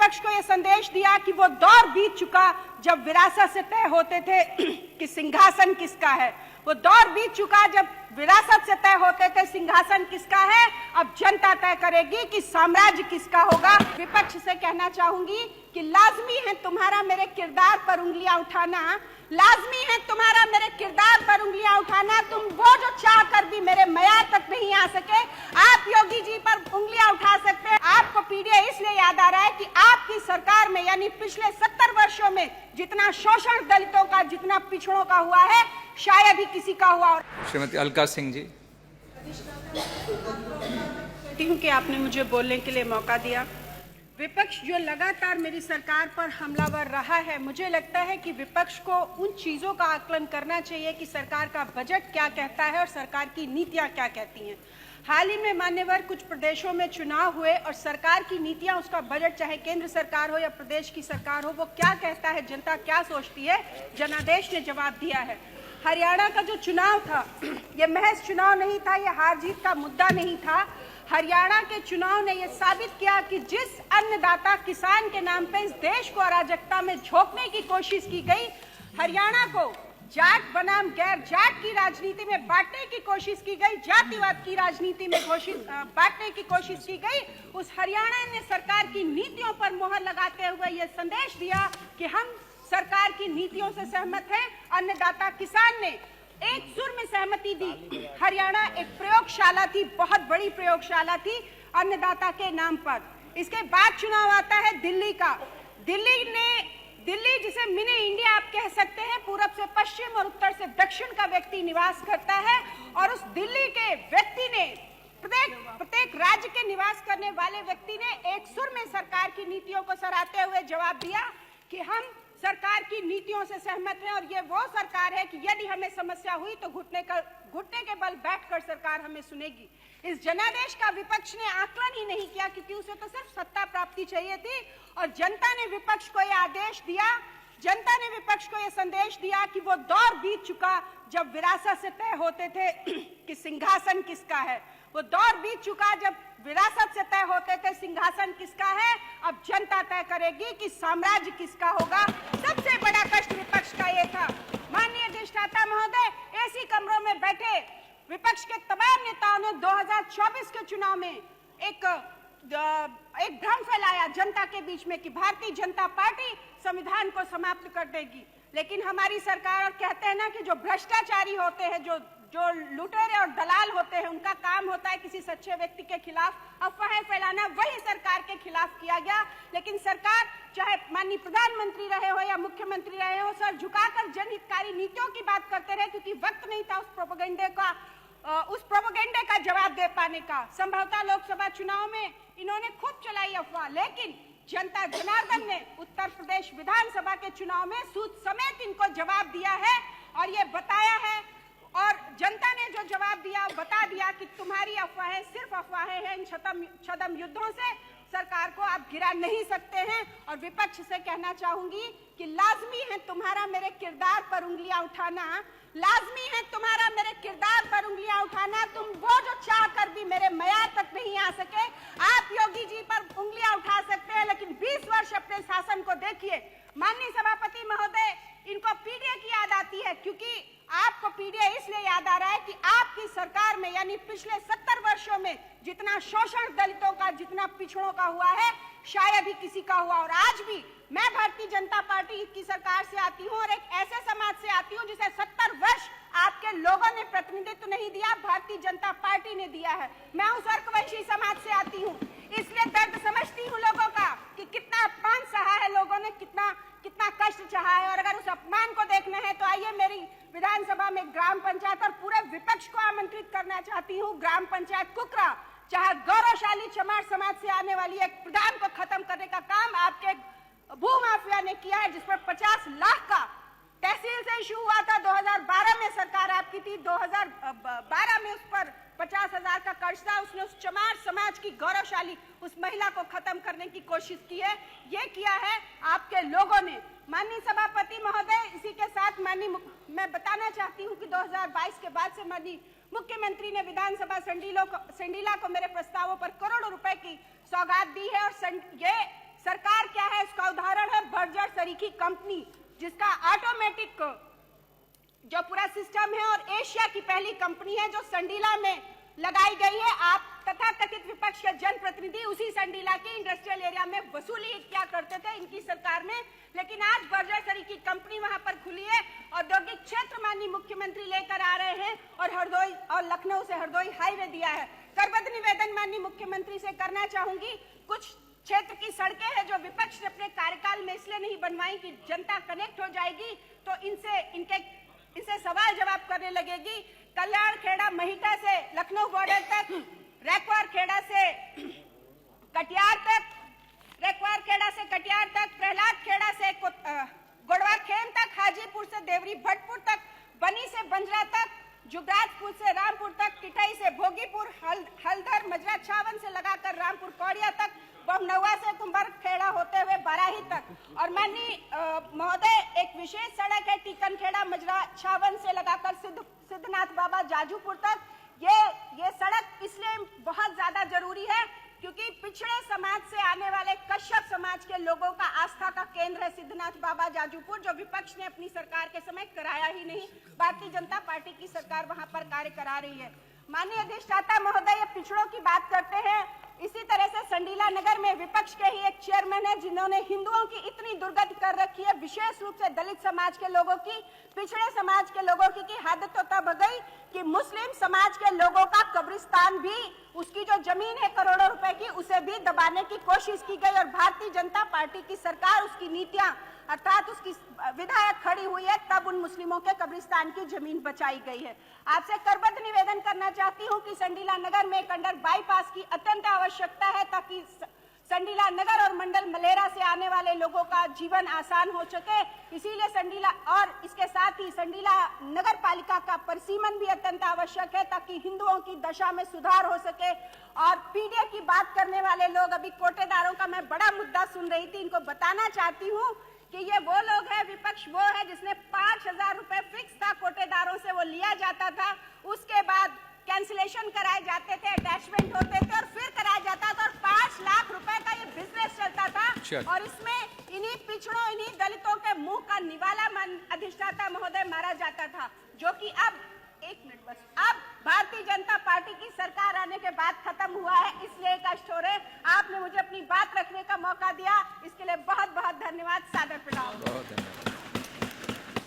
विपक्ष को यह संदेश दिया कि वो दौर बीत चुका जब विरासत से तय होते थे कि सिंहासन किसका है। वो दौर बीत चुका जब विरासत से तय होते थे सिंहासन किसका है। अब जनता तय करेगी कि साम्राज्य किसका होगा। विपक्ष से कहना चाहूंगी कि लाजमी है तुम्हारा मेरे किरदार पर उंगलियां उठाना, लाजमी है तुम्हारा मेरे किरदार पर उंगलियां उठाना। तुम वो जो चाह कर भी मेरे मयार तक नहीं आ सके, आप योगी जी पर उंगलियां उठा सकते हैं। आपको पीडीए इसलिए याद आ रहा है कि आपकी सरकार में यानी पिछले 70 वर्षों में जितना शोषण दलितों का, जितना पिछड़ों का हुआ है, शायद ही किसी का हुआ। श्रीमती अलका सिंह जी, कि आपने मुझे बोलने के लिए मौका दिया। विपक्ष जो लगातार मेरी सरकार पर हमलावर रहा है, मुझे लगता है कि विपक्ष को उन चीज़ों का आकलन करना चाहिए कि सरकार का बजट क्या कहता है और सरकार की नीतियां क्या कहती हैं। हाल ही में मान्यवर कुछ प्रदेशों में चुनाव हुए और सरकार की नीतियां, उसका बजट चाहे केंद्र सरकार हो या प्रदेश की सरकार हो, वो क्या कहता है, जनता क्या सोचती है, जनादेश ने जवाब दिया है। हरियाणा का जो चुनाव था, ये महज चुनाव नहीं था, ये हार जीत का मुद्दा नहीं था। हरियाणा के चुनाव ने यह साबित किया कि जिस अन्नदाता किसान के नाम पे इस देश को अराजकता में झोंकने की कोशिश की गई, हरियाणा को जाट बनाम गैर जाट की राजनीति में बांटने की कोशिश की गई, जातिवाद की राजनीति में बांटने की कोशिश की गई, उस हरियाणा ने सरकार की नीतियों पर मोहर लगाते हुए यह संदेश दिया कि हम सरकार की नीतियों से सहमत हैं। अन्नदाता किसान ने एक सुर में सहमति दी। हरियाणा एक प्रयोगशाला थी, बहुत बड़ी प्रयोगशाला थी अन्नदाता के नाम पर। इसके बाद चुनाव आता है दिल्ली का। दिल्ली जिसे मिनी इंडिया आप कह सकते हैं, पूरब से पश्चिम और उत्तर से दक्षिण का व्यक्ति निवास करता है, और उस दिल्ली के व्यक्ति ने, प्रत्येक राज्य के निवास करने वाले व्यक्ति ने एक सुर में सरकार की नीतियों को सराहते हुए जवाब दिया कि हम सरकार की नीतियों से सहमत हैं और ये वो सरकार है कि यदि हमें समस्या हुई तो घुटने के बल बैठकर सरकार हमें सुनेगी। इस जनादेश का विपक्ष ने आकलन ही नहीं किया, क्योंकि उसे तो सिर्फ सत्ता प्राप्ति चाहिए थी, और जनता ने विपक्ष को यह आदेश दिया, जनता ने विपक्ष को यह संदेश दिया कि वो दौर बीत चुका जब विरासत से तय होते थे कि सिंहासन किसका है। वो दौर बीत चुका जब विरासत से तय होते थे सिंहासन किसका है। अब जनता तय करेगी कि साम्राज्य किसका होगा। सबसे बड़ा कष्ट विपक्ष का ये था। माननीय अधिष्ठाता महोदय, एसी कमरों में बैठे विपक्ष के तमाम नेताओं ने 2024 के चुनाव में एक भ्रम फैलाया जनता के बीच में कि भारतीय जनता पार्टी संविधान को समाप्त कर देगी। लेकिन हमारी सरकार, कहते हैं ना कि जो भ्रष्टाचारी होते हैं, जो लुटेरे और दलाल होते हैं, उनका काम होता है किसी सच्चे व्यक्ति के खिलाफ अफवाहें फैलाना। वही सरकार के खिलाफ किया गया। लेकिन सरकार, चाहे माननीय प्रधानमंत्री रहे हो या मुख्यमंत्री रहे हो, सर झुकाकर जनहितकारी नीतियों की बात करते रहे, क्योंकि वक्त नहीं था उस प्रोपेगेंडे का जवाब दे पाने का। संभवतः लोकसभा चुनाव में इन्होंने खूब चलाई अफवाह, लेकिन जनता जनार्दन ने उत्तर प्रदेश विधानसभा के चुनाव में सूद समेत इनको जवाब दिया है और ये बताया है, और जनता ने जो जवाब दिया, बता दिया कि तुम्हारी अफवाहें सिर्फ अफवाहें हैं। इन छद्म युद्धों से सरकार को आप गिरा नहीं सकते हैं। और विपक्ष से कहना चाहूंगी कि लाजमी है तुम्हारा मेरे किरदार पर उंगलियां उठाना, लाजमी है तुम्हारा मेरे किरदार पर उंगलियां उठाना। तुम वो जो चाह कर भी मेरे मयार तक नहीं आ सके, आप योगी जी पर उंगलियां उठा सकते हैं, लेकिन 20 वर्ष अपने शासन को देखिए। माननीय सभापति महोदय, इनको पीडीए की याद आती है, क्योंकि आपको पीडीए इसलिए याद आ रहा है कि आपकी सरकार में यानी पिछले 70 वर्षों में जितना शोषण दलितों का, जितना पिछड़ों का हुआ है, शायद ही किसी का हुआ। और आज भी मैं भारतीय जनता पार्टी की सरकार से आती हूँ और एक ऐसे समाज से आती हूँ जिसे 70 वर्ष आपके लोगों ने प्रतिनिधित्व नहीं दिया, भारतीय जनता पार्टी ने दिया है। मैं उस अर्कवंशी समाज से आती हूँ, इसलिए दर्द समझती हूँ लोगों का कि कितना अपमान सहा है लोगों ने, कितना कष्ट चाहा है। और अगर उस अपमान को देखना है तो आइए, मेरी विधानसभा में ग्राम पंचायत, और पूरे विपक्ष को आमंत्रित करना चाहती हूँ, ग्राम पंचायत कुकरा, चाहे गौरवशाली चमार समाज से आने वाली एक प्रधान को खत्म करने का काम आपके भूमाफिया ने किया है, जिस पर 50 लाख का तहसील से इशू हुआ था। 2012 में सरकार आपकी थी, 2012 में उस पर 50,000 का कर्ज था। उसने उस चमार समाज की गौरवशाली उस महिला को खत्म करने की कोशिश की है। ये किया है आपके लोगों ने। माननीय सभापति महोदय, इसी के साथ मैं बताना चाहती हूँ कि 2022 के बाद से माननीय मुख्यमंत्री ने विधानसभा संडीला को मेरे प्रस्तावों पर करोड़ों रुपए की सौगात दी है। और ये सरकार क्या सरीखी कंपनी, जिसका ऑटोमेटिक जो पूरा सिस्टम है और एशिया की पहली कंपनी है जो संडीला में लगाई गई है। आप तथाकथित विपक्ष के जनप्रतिनिधि उसी संडीला के इंडस्ट्रियल एरिया में वसूली क्या करते थे इनकी सरकार में, लेकिन आज बर्जर सरीखी कंपनी वहां पर खुली है। औद्योगिक क्षेत्र माननीय मुख्यमंत्री लेकर आ रहे हैं और हरदोई और लखनऊ से हरदोई हाईवे दिया है। करबद्ध निवेदन माननीय मुख्यमंत्री से करना चाहूंगी, कुछ क्षेत्र की सड़कें हैं जो विपक्ष ने अपने कार्यकाल में इसलिए नहीं बनवाई कि जनता कनेक्ट हो जाएगी तो इनसे सवाल जवाब करने लगेगी। कल्याण खेड़ा महिटा से लखनऊ बॉर्डर तक, रैकवार खेड़ा से कटियार तक, रैकवार खेड़ा से कटियार तक, प्रहलाद खेड़ा से गोड़वा खेम तक, हाजीपुर से देवरी भटपुर तक, बनी से बंजरा तक, जुगराजपुर से रामपुर तक, टिटई से भोगीपुर, हल्दर मजरा छावन से लगाकर रामपुर कौड़िया तक, बमनवा से कुंभर खेड़ा होते हुए बाराही तक। और माननीय महोदय, एक विशेष सड़क है टीकन खेड़ा मजरा छावन से लगाकर सिद्धनाथ बाबा जाजूपुर तक। ये सड़क इसलिए बहुत ज्यादा जरूरी है क्योंकि पिछड़े समाज से आने वाले कश्यप समाज के लोगों का आस्था का केंद्र है सिद्धनाथ बाबा जाजूपुर, जो विपक्ष ने अपनी सरकार के समय कराया ही नहीं। भारतीय जनता पार्टी की सरकार वहां पर कार्य करा रही है। माननीय अधिष्ठाता महोदय, पिछड़ों की बात करते हैं, इसी तरह से संडीला नगर में विपक्ष के ही एक चेयरमैन है जिन्होंने हिंदुओं की इतनी दुर्गति कर रखी है, विशेष रूप से दलित समाज के लोगों की, पिछड़े समाज के लोगों की हद तो तब गई कि मुस्लिम समाज के लोगों का कब्रिस्तान भी, उसकी जो जमीन है करोड़ों रुपए की, उसे भी दबाने की कोशिश की गई। और भारतीय जनता पार्टी की सरकार, उसकी नीतियां अर्थात उसकी विधायक खड़ी हुई है, तब उन मुस्लिमों के कब्रिस्तान की जमीन बचाई गई है। आपसे करबद्ध निवेदन करना चाहती हूं कि संडीला नगर में एक अंडर बाईपास की अत्यंत आवश्यकता है ताकि संडीला नगर और मंडल मलेरा से आने वाले लोगों का जीवन आसान हो सके। इसीलिए संडीला और इसके साथ ही संडीला नगर पालिका का परिसीमन भी अत्यंत आवश्यक है ताकि हिंदुओं की दशा में सुधार हो सके। और पीडीए की बात करने वाले लोग, अभी कोटेदारों का मैं बड़ा मुद्दा सुन रही थी, इनको बताना चाहती हूँ कि ये वो लोग हैं, विपक्ष वो है जिसने 5,000 रुपए फिक्स था कोटेदारों से, वो लिया जाता था, उसके बाद कैंसिलेशन कराए जाते थे, अटैचमेंट होते थे और फिर कराया जाता था और 5 लाख रुपए का ये बिजनेस चलता था। और इसमें इन्हीं पिछड़ों, इन्हीं दलितों के मुंह का निवाला अधिष्ठाता महोदय मारा जाता था, जो कि अब अब भारतीय जनता पार्टी की सरकार आने के बाद खत्म हुआ है। इसलिए कष्ट हो रहे। आपने मुझे अपनी बात रखने का मौका दिया, इसके लिए बहुत बहुत धन्यवाद। सादर प्रणाम।